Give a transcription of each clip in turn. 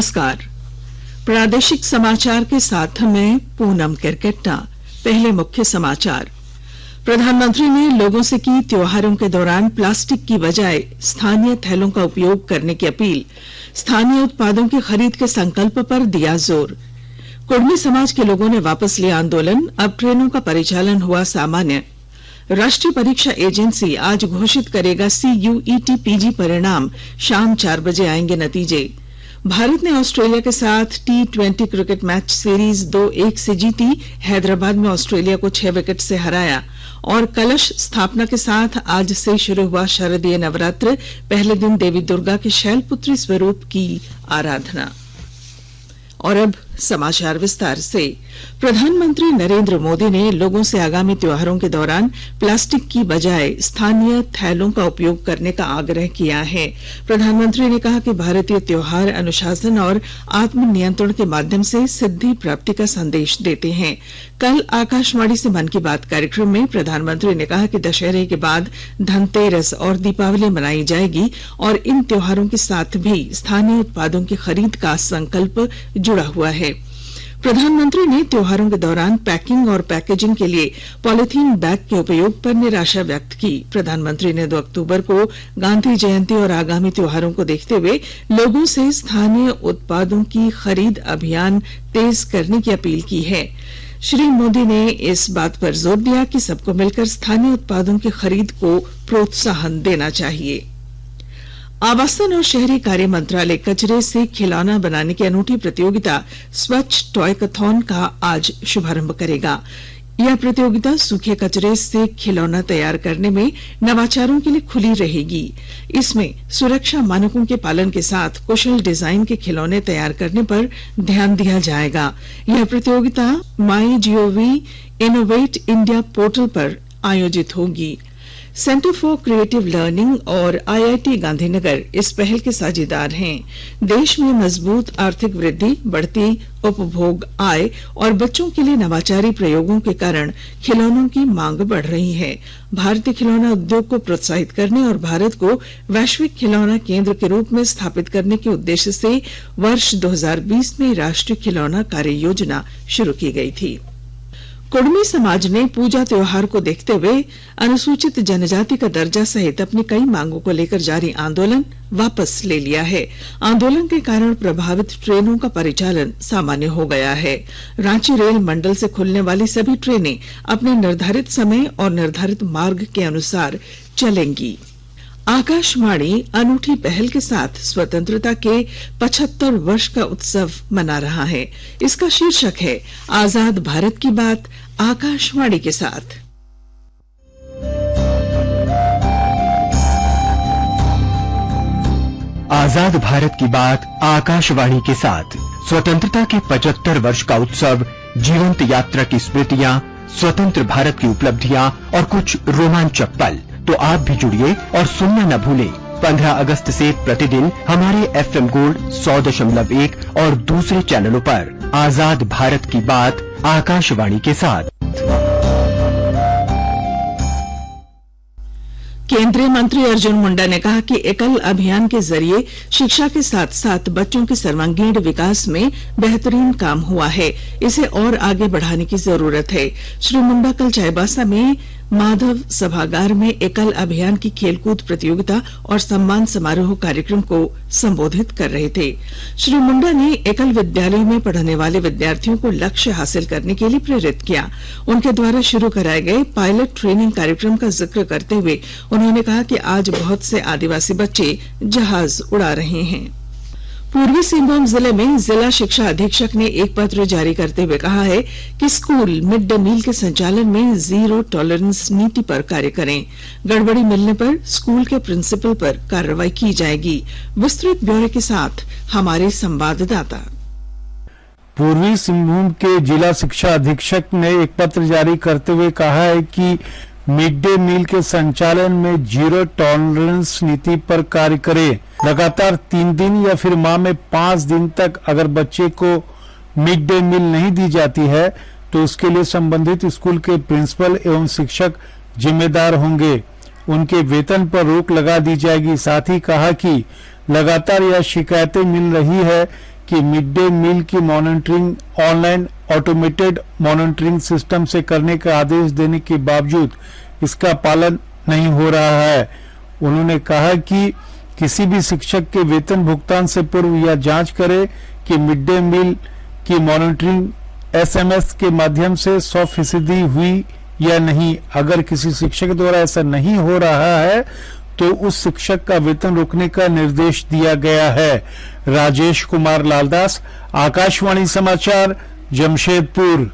नमस्कार। प्रादेशिक समाचार के साथ मैं पूनम किरकेट्टा। पहले मुख्य समाचार। प्रधानमंत्री ने लोगों से की त्योहारों के दौरान प्लास्टिक की बजाय स्थानीय थैलों का उपयोग करने की अपील। स्थानीय उत्पादों की खरीद के संकल्प पर दिया जोर। कुर्मी समाज के लोगों ने वापस लिया आंदोलन, अब ट्रेनों का परिचालन हुआ सामान्य। राष्ट्रीय परीक्षा एजेंसी आज घोषित करेगा CUET PG परिणाम, शाम 4 बजे आएंगे नतीजे। भारत ने ऑस्ट्रेलिया के साथ T20 क्रिकेट मैच सीरीज 2-1 से जीती। हैदराबाद में ऑस्ट्रेलिया को 6 विकेट से हराया। और कलश स्थापना के साथ आज से शुरू हुआ शारदीय नवरात्र। पहले दिन देवी दुर्गा के शैलपुत्री स्वरूप की आराधना। और अब समाचार विस्तार से। प्रधानमंत्री नरेंद्र मोदी ने लोगों से आगामी त्योहारों के दौरान प्लास्टिक की बजाय स्थानीय थैलों का उपयोग करने का आग्रह किया है। प्रधानमंत्री ने कहा कि भारतीय त्योहार अनुशासन और आत्मनियंत्रण के माध्यम से सिद्धि प्राप्ति का संदेश देते हैं। कल आकाशवाणी से मन की बात कार्यक्रम में प्रधानमंत्री ने कहा कि दशहरे के बाद धनतेरस और दीपावली मनाई जाएगी और इन त्योहारों के साथ भी स्थानीय उत्पादों की खरीद का संकल्प जुड़ा हुआ है। प्रधानमंत्री ने त्योहारों के दौरान पैकिंग और पैकेजिंग के लिए पॉलिथीन बैग के उपयोग पर निराशा व्यक्त की। प्रधानमंत्री ने 2 अक्टूबर को गांधी जयंती और आगामी त्योहारों को देखते हुए लोगों से स्थानीय उत्पादों की खरीद अभियान तेज करने की अपील की है। श्री मोदी ने इस बात पर जोर दिया कि सबको मिलकर स्थानीय उत्पादों की खरीद को प्रोत्साहन देना चाहिए। आवासन और शहरी कार्य मंत्रालय कचरे से खिलौना बनाने की अनूठी प्रतियोगिता स्वच्छ टॉयकथॉन का आज शुभारंभ करेगा। यह प्रतियोगिता सूखे कचरे से खिलौना तैयार करने में नवाचारों के लिए खुली रहेगी। इसमें सुरक्षा मानकों के पालन के साथ कुशल डिजाइन के खिलौने तैयार करने पर ध्यान दिया जाएगा। यह प्रतियोगिता MyGov इनोवेट इंडिया पोर्टल पर आयोजित होगी। सेंटर फॉर क्रिएटिव लर्निंग और IIT गांधीनगर इस पहल के साझेदार हैं। देश में मजबूत आर्थिक वृद्धि, बढ़ती उपभोग आय और बच्चों के लिए नवाचारी प्रयोगों के कारण खिलौनों की मांग बढ़ रही है। भारतीय खिलौना उद्योग को प्रोत्साहित करने और भारत को वैश्विक खिलौना केंद्र के रूप में स्थापित करने के उद्देश्य से वर्ष 2020 में राष्ट्रीय खिलौना कार्य योजना शुरू की गई थी। कुर्मी समाज ने पूजा त्योहार को देखते हुए अनुसूचित जनजाति का दर्जा सहित अपनी कई मांगों को लेकर जारी आंदोलन वापस ले लिया है। आंदोलन के कारण प्रभावित ट्रेनों का परिचालन सामान्य हो गया है। रांची रेल मंडल से खुलने वाली सभी ट्रेनें अपने निर्धारित समय और निर्धारित मार्ग के अनुसार चलेंगी। आकाशवाणी अनूठी पहल के साथ स्वतंत्रता के 75 वर्ष का उत्सव मना रहा है। इसका शीर्षक है आजाद भारत की बात, आकाशवाणी के साथ। आजाद भारत की बात आकाशवाणी के साथ। स्वतंत्रता के 75 वर्ष का उत्सव, जीवंत यात्रा की स्मृतियां, स्वतंत्र भारत की उपलब्धियां और कुछ रोमांचक पल। तो आप भी जुड़िए और सुनना न भूलें। 15 अगस्त से प्रतिदिन हमारे FM गोल्ड 100.1 और दूसरे चैनलों पर आजाद भारत की बात आकाशवाणी के साथ। केंद्रीय मंत्री अर्जुन मुंडा ने कहा कि एकल अभियान के जरिए शिक्षा के साथ साथ बच्चों के सर्वांगीण विकास में बेहतरीन काम हुआ है। इसे और आगे बढ़ाने की जरूरत है। श्री मुंडा कल चाईबासा में माधव सभागार में एकल अभियान की खेलकूद प्रतियोगिता और सम्मान समारोह कार्यक्रम को संबोधित कर रहे थे। श्री मुंडा ने एकल विद्यालयों में पढ़ने वाले विद्यार्थियों को लक्ष्य हासिल करने के लिए प्रेरित किया। उनके द्वारा शुरू कराए गए पायलट ट्रेनिंग कार्यक्रम का जिक्र करते हुए उन्होंने कहा कि आज बहुत से आदिवासी बच्चे जहाज उड़ा रहे हैं। पूर्वी सिंहभूम जिले में जिला शिक्षा अधीक्षक ने एक पत्र जारी करते हुए कहा है कि स्कूल मिड डे मील के संचालन में जीरो टॉलरेंस नीति पर कार्य करें। गड़बड़ी मिलने पर स्कूल के प्रिंसिपल पर कार्रवाई की जाएगी। विस्तृत ब्यौरे के साथ हमारे संवाददाता। पूर्वी सिंहभूम के जिला शिक्षा अधीक्षक ने एक पत्र जारी करते हुए कहा है कि मिड डे मील के संचालन में जीरो टॉलरेंस नीति पर कार्य करें। लगातार 3 दिन या फिर माह में 5 दिन तक अगर बच्चे को मिड डे मील नहीं दी जाती है तो उसके लिए संबंधित स्कूल के प्रिंसिपल एवं शिक्षक जिम्मेदार होंगे। उनके वेतन पर रोक लगा दी जाएगी। साथ ही कहा कि लगातार यह शिकायतें मिल रही है कि मिड डे मील की monitoring online automated monitoring system से करने का आदेश देने के बावजूद इसका पालन नहीं हो रहा है। उन्होंने कहा कि किसी भी शिक्षक के वेतन भुगतान से पूर्व यह जांच करे कि मिड डे मील की मॉनिटरिंग एसएमएस के माध्यम से 100% हुई या नहीं। अगर किसी शिक्षक द्वारा ऐसा नहीं हो रहा है तो उस शिक्षक का वेतन रोकने का निर्देश दिया गया है। राजेश कुमार लालदास, आकाशवाणी समाचार, जमशेदपुर।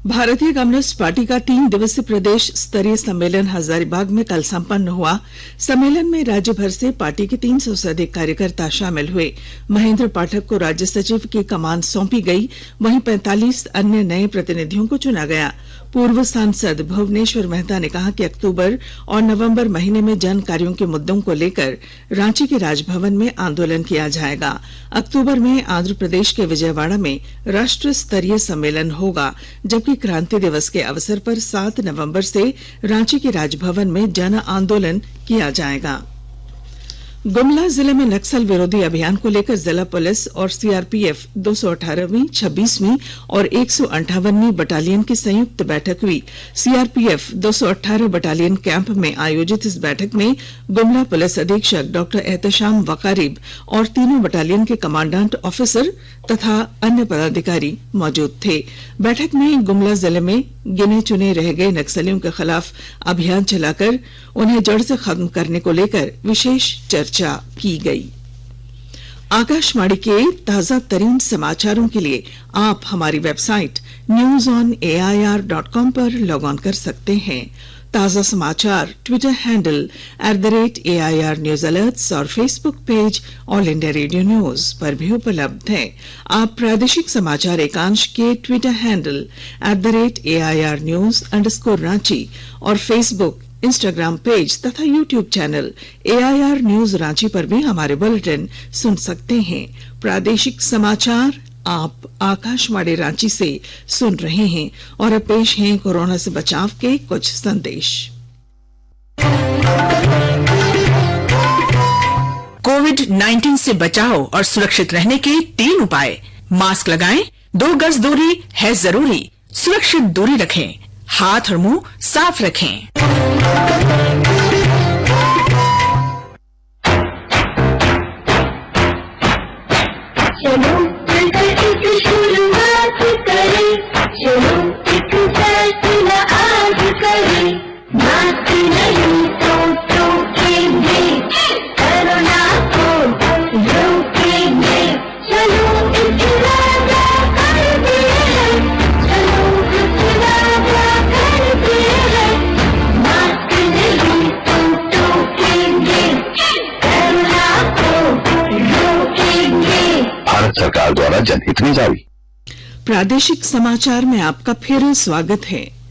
भारतीय कम्युनिस्ट पार्टी का 3 दिवसीय प्रदेश स्तरीय सम्मेलन हजारीबाग में कल संपन्न हुआ। सम्मेलन में राज्य भर से पार्टी के 300 से अधिक कार्यकर्ता शामिल हुए। महेंद्र पाठक को राज्य सचिव की कमान सौंपी गई, वहीं 45 अन्य नए प्रतिनिधियों को चुना गया। पूर्व सांसद भुवनेश्वर मेहता ने कहा कि अक्टूबर और नवंबर महीने में जन कार्यों के मुद्दों को लेकर रांची के राजभवन में आंदोलन किया जाएगा। अक्टूबर में आंध्र प्रदेश के विजयवाड़ा में राष्ट्र स्तरीय सम्मेलन होगा, जबकि क्रांति दिवस के अवसर पर 7 नवंबर से रांची के राजभवन में जन आंदोलन किया जाएगा। गुमला जिले में नक्सल विरोधी अभियान को लेकर जिला पुलिस और सीआरपीएफ 218वीं, 26वीं और 158वीं बटालियन की संयुक्त बैठक हुई। सीआरपीएफ 218 बटालियन कैंप में आयोजित इस बैठक में गुमला पुलिस अधीक्षक डॉक्टर एहतशाम वकारिब और तीनों बटालियन के कमांडेंट ऑफिसर तथा अन्य पदाधिकारी मौजूद थे। बैठक में गुमला जिले में गिने चुने रह गए नक्सलियों के खिलाफ अभियान चलाकर उन्हें जड़ से खत्म करने को लेकर विशेष चर्चा की गई। आकाशवाणी के ताजा तरीन समाचारों के लिए आप हमारी वेबसाइट newsonair.com पर लॉग ऑन कर सकते हैं। ताजा समाचार Twitter handle @AIR news alerts और Facebook page All India Radio news पर भी उपलब्ध है। आप प्रादेशिक समाचार एकांश के Twitter handle @AIR news _Ranchi और फेसबुक, इंस्टाग्राम पेज तथा YouTube channel AIR news Ranchi पर भी हमारे बुलेटिन सुन सकते हैं। प्रादेशिक समाचार आप आकाशवाणी रांची से सुन रहे हैं और अब पेश हैं कोरोना से बचाव के कुछ संदेश। कोविड-19 से बचाव और सुरक्षित रहने के 3 उपाय। मास्क लगाएं, 2 गज दूरी है जरूरी, सुरक्षित दूरी रखें, हाथ और मुंह साफ रखें। चलो मिलकर इस शुरुआत करें, चलो एक फैसला आज करें। मास्क नहीं तो टोकेंगे, कोरोना को रोकेंगे। चलो एक वादा करते हैं, चलो एक वादा करते हैं। मास्क नहीं तो टोकेंगे, कोरोना को रोकेंगे। भारत सरकार द्वारा जनहित में जारी। प्रादेशिक समाचार में आपका फिर स्वागत है।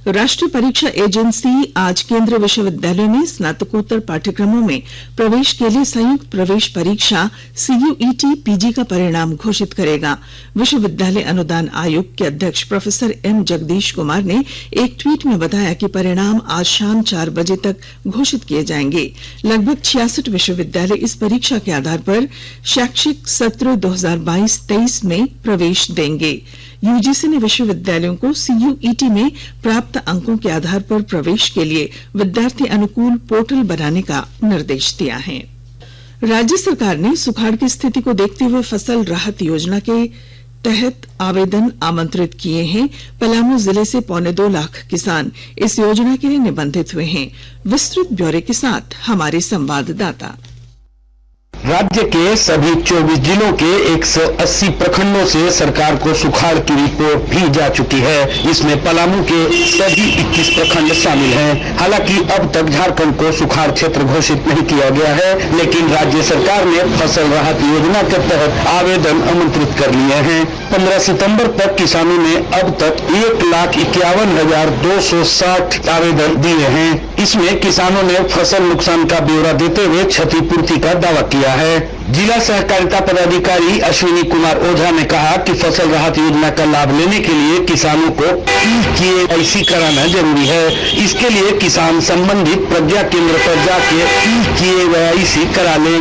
राष्ट्रीय परीक्षा एजेंसी आज केंद्रीय विश्वविद्यालयों में स्नातकोत्तर पाठ्यक्रमों में प्रवेश के लिए संयुक्त प्रवेश परीक्षा CUET PG का परिणाम घोषित करेगा। विश्वविद्यालय अनुदान आयोग के अध्यक्ष प्रोफेसर M जगदीश कुमार ने एक ट्वीट में बताया कि परिणाम आज शाम 4 बजे तक घोषित किए जाएंगे। लगभग 66 विश्वविद्यालय इस परीक्षा के आधार पर शैक्षिक सत्र 2022-23 में प्रवेश देंगे। यूजीसी ने विश्वविद्यालयों को CUET में प्राप्त अंकों के आधार पर प्रवेश के लिए विद्यार्थी अनुकूल पोर्टल बनाने का निर्देश दिया है। राज्य सरकार ने सुखाड़ की स्थिति को देखते हुए फसल राहत योजना के तहत आवेदन आमंत्रित किए हैं। पलामू जिले से 2.25 लाख किसान इस योजना के लिए निबंधित हुए हैं। विस्तृत ब्यौरे के साथ हमारे संवाददाता। राज्य के सभी 24 जिलों के 180 प्रखंडों से सरकार को सुखाड़ की रिपोर्ट भी जा चुकी है। इसमें पलामू के सभी 21 प्रखंड शामिल हैं। हालांकि अब तक झारखंड को सुखाड़ क्षेत्र घोषित नहीं किया गया है, लेकिन राज्य सरकार ने फसल राहत योजना के तहत आवेदन आमंत्रित कर लिए हैं। 15 सितंबर तक किसानों ने अब तक 1,51,260 आवेदन दिए हैं। इसमें किसानों ने फसल नुकसान का ब्यौरा देते हुए क्षतिपूर्ति का दावा किया है। जिला सहकारिता पदाधिकारी अश्विनी कुमार ओझा ने कहा कि फसल राहत योजना का लाभ लेने के लिए किसानों को KYC कराना जरूरी है। इसके लिए किसान संबंधित प्रज्ञा केंद्र पर जाके KYC करा ले,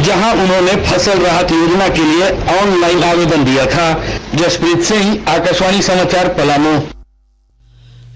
जहां उन्होंने फसल राहत योजना के लिए ऑनलाइन आवेदन दिया था। जसप्रीत सिंह, आकाशवाणी समाचार, पलामू।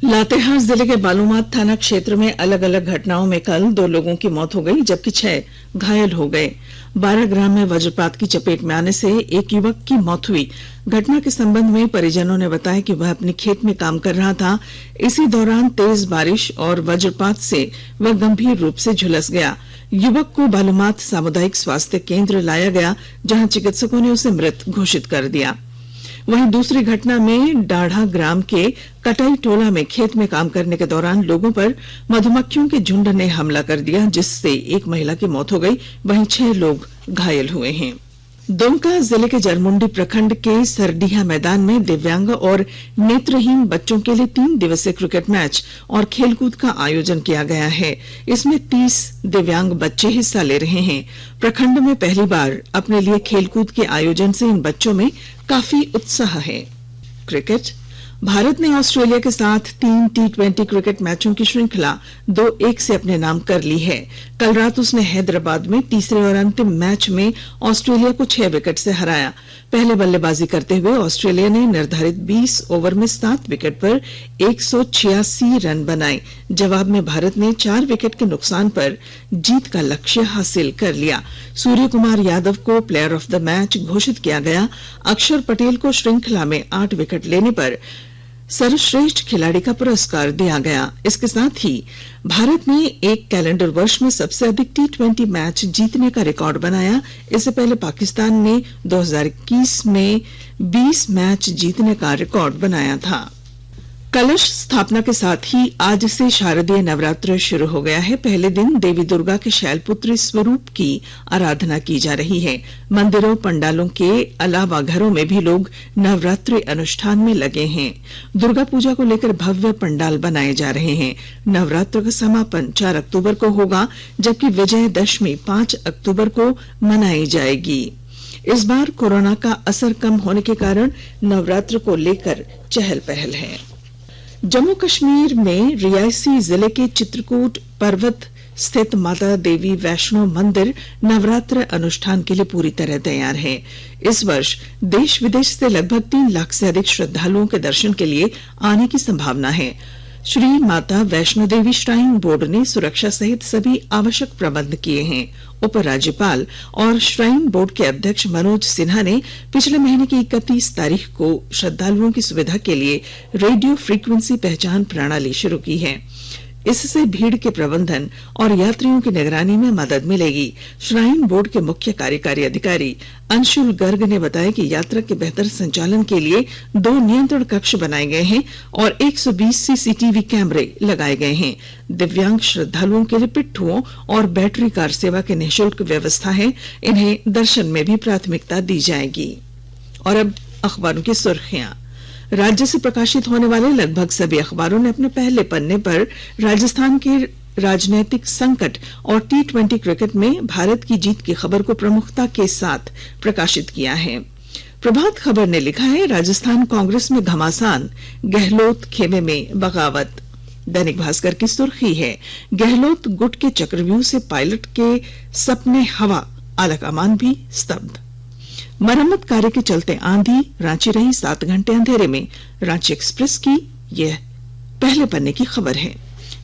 लातेहार जिले के बालूमाथ थाना क्षेत्र में अलग अलग घटनाओं में कल 2 लोगों की मौत हो गई, जबकि 6 घायल हो गए। 12 ग्राम में वज्रपात की चपेट में आने से एक युवक की मौत हुई। घटना के संबंध में परिजनों ने बताया कि वह अपने खेत में काम कर रहा था। इसी दौरान तेज बारिश और वज्रपात से वह गंभीर रूप से झुलस गया। युवक को बालूमाथ सामुदायिक स्वास्थ्य केंद्र लाया गया, जहां चिकित्सकों ने उसे मृत घोषित कर दिया। वहीं दूसरी घटना में डाढ़ा ग्राम के कटाई टोला में खेत में काम करने के दौरान लोगों पर मधुमक्खियों के झुंड ने हमला कर दिया, जिससे एक महिला की मौत हो गई। वहीं 6 लोग घायल हुए हैं। दुमका जिले के जरमुंडी प्रखंड के सरडीहा मैदान में दिव्यांग और नेत्रहीन बच्चों के लिए 3 दिवसीय क्रिकेट मैच और खेलकूद का आयोजन किया गया है। इसमें 30 दिव्यांग बच्चे हिस्सा ले रहे हैं। प्रखंड में पहली बार अपने लिए खेलकूद के आयोजन से इन बच्चों में काफी उत्साह है। क्रिकेट, भारत ने ऑस्ट्रेलिया के साथ 3 T20 क्रिकेट मैचों की श्रृंखला 2-1 से अपने नाम कर ली है। कल रात उसने हैदराबाद में तीसरे और अंतिम मैच में ऑस्ट्रेलिया को 6 विकेट से हराया। पहले बल्लेबाजी करते हुए ऑस्ट्रेलिया ने निर्धारित 20 ओवर में 7 विकेट पर 186 रन बनाए। जवाब में भारत ने 4 विकेट के नुकसान पर जीत का लक्ष्य हासिल कर लिया। सूर्य कुमार यादव को प्लेयर ऑफ द मैच घोषित किया गया। अक्षर पटेल को श्रृंखला में 8 विकेट लेने पर सर्वश्रेष्ठ खिलाड़ी का पुरस्कार दिया गया। इसके साथ ही भारत ने एक कैलेंडर वर्ष में सबसे अधिक T20 मैच जीतने का रिकॉर्ड बनाया। इससे पहले पाकिस्तान ने 2021 में 20 मैच जीतने का रिकॉर्ड बनाया था। कलश स्थापना के साथ ही आज से शारदीय नवरात्र शुरू हो गया है। पहले दिन देवी दुर्गा के शैलपुत्री स्वरूप की आराधना की जा रही है। मंदिरों, पंडालों के अलावा घरों में भी लोग नवरात्रि अनुष्ठान में लगे हैं। दुर्गा पूजा को लेकर भव्य पंडाल बनाए जा रहे हैं। नवरात्र का समापन 4 अक्टूबर को होगा, जबकि विजयदशमी 5 अक्टूबर को मनाई जाएगी। इस बार कोरोना का असर कम होने के कारण नवरात्र को लेकर चहल पहल है। जम्मू कश्मीर में रियासी जिले के चित्रकूट पर्वत स्थित माता देवी वैष्णो मंदिर नवरात्र अनुष्ठान के लिए पूरी तरह तैयार है। इस वर्ष देश विदेश से लगभग 3 लाख से अधिक श्रद्धालुओं के दर्शन के लिए आने की संभावना है। श्री माता वैष्णो देवी श्राइन बोर्ड ने सुरक्षा सहित सभी आवश्यक प्रबंध किए हैं। उपराज्यपाल और श्राइन बोर्ड के अध्यक्ष मनोज सिन्हा ने पिछले महीने की 31 तारीख को श्रद्धालुओं की सुविधा के लिए रेडियो फ्रीक्वेंसी पहचान प्रणाली शुरू की है। इससे भीड़ के प्रबंधन और यात्रियों की निगरानी में मदद मिलेगी। श्राइन बोर्ड के मुख्य कार्यकारी अधिकारी अंशुल गर्ग ने बताया कि यात्रा के बेहतर संचालन के लिए 2 नियंत्रण कक्ष बनाए गए हैं और 120 CCTV कैमरे लगाए गए हैं। दिव्यांग श्रद्धालुओं के लिए पिट्ठुओं और बैटरी कार सेवा की निःशुल्क व्यवस्था है। इन्हें दर्शन में भी प्राथमिकता दी जाएगी। और अब अखबारों की सुर्खियां। राज्य से प्रकाशित होने वाले लगभग सभी अखबारों ने अपने पहले पन्ने पर राजस्थान के राजनीतिक संकट और T20 क्रिकेट में भारत की जीत की खबर को प्रमुखता के साथ प्रकाशित किया है। प्रभात खबर ने लिखा है, राजस्थान कांग्रेस में घमासान, गहलोत खेमे में बगावत। दैनिक भास्कर की सुर्खी है, गहलोत गुट के चक्रव्यूह से पायलट के सपने हवा, आलाकमान भी स्तब्ध। मरम्मत कार्य के चलते आंधी, रांची रही 7 घंटे अंधेरे में। रांची एक्सप्रेस की यह पहले पन्ने की खबर है।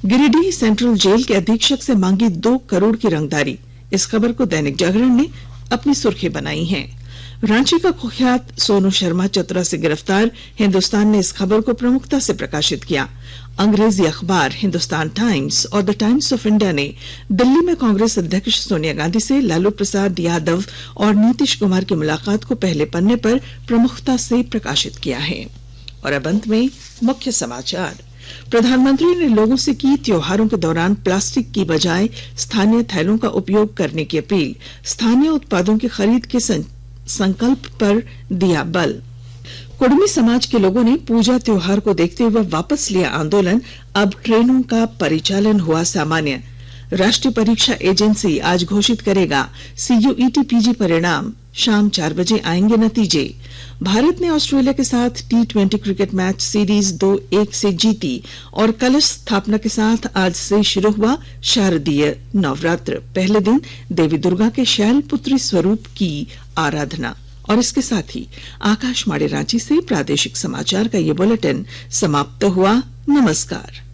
गिरिडीह सेंट्रल जेल के अधीक्षक से मांगी 2 करोड़ की रंगदारी। इस खबर को दैनिक जागरण ने अपनी सुर्खी बनाई है। रांची का कुख्यात सोनू शर्मा चतरा से गिरफ्तार। हिंदुस्तान ने इस खबर को प्रमुखता से प्रकाशित किया। अंग्रेजी अखबार हिंदुस्तान टाइम्स और द टाइम्स ऑफ इंडिया ने दिल्ली में कांग्रेस अध्यक्ष सोनिया गांधी से लालू प्रसाद यादव और नीतीश कुमार की मुलाकात को पहले पन्ने पर प्रमुखता से प्रकाशित किया है। और अब अंत में मुख्य समाचार। प्रधानमंत्री ने लोगों से की त्योहारों के दौरान प्लास्टिक की बजाय स्थानीय थैलों का उपयोग करने की अपील। स्थानीय उत्पादों की खरीद के संकल्प पर दिया बल। कुड़मी समाज के लोगों ने पूजा त्योहार को देखते हुए वापस लिया आंदोलन। अब ट्रेनों का परिचालन हुआ सामान्य। राष्ट्रीय परीक्षा एजेंसी आज घोषित करेगा CUET PG परिणाम। शाम 4 बजे आएंगे नतीजे। भारत ने ऑस्ट्रेलिया के साथ T20 क्रिकेट मैच सीरीज 2-1 से जीती और कलश स्थापना के साथ आज से शुरू हुआ शारदीय नवरात्र। पहले दिन देवी दुर्गा के शैल पुत्री स्वरूप की आराधना। और इसके साथ ही आकाशवाणी रांची से प्रादेशिक समाचार का ये बुलेटिन समाप्त हुआ। नमस्कार।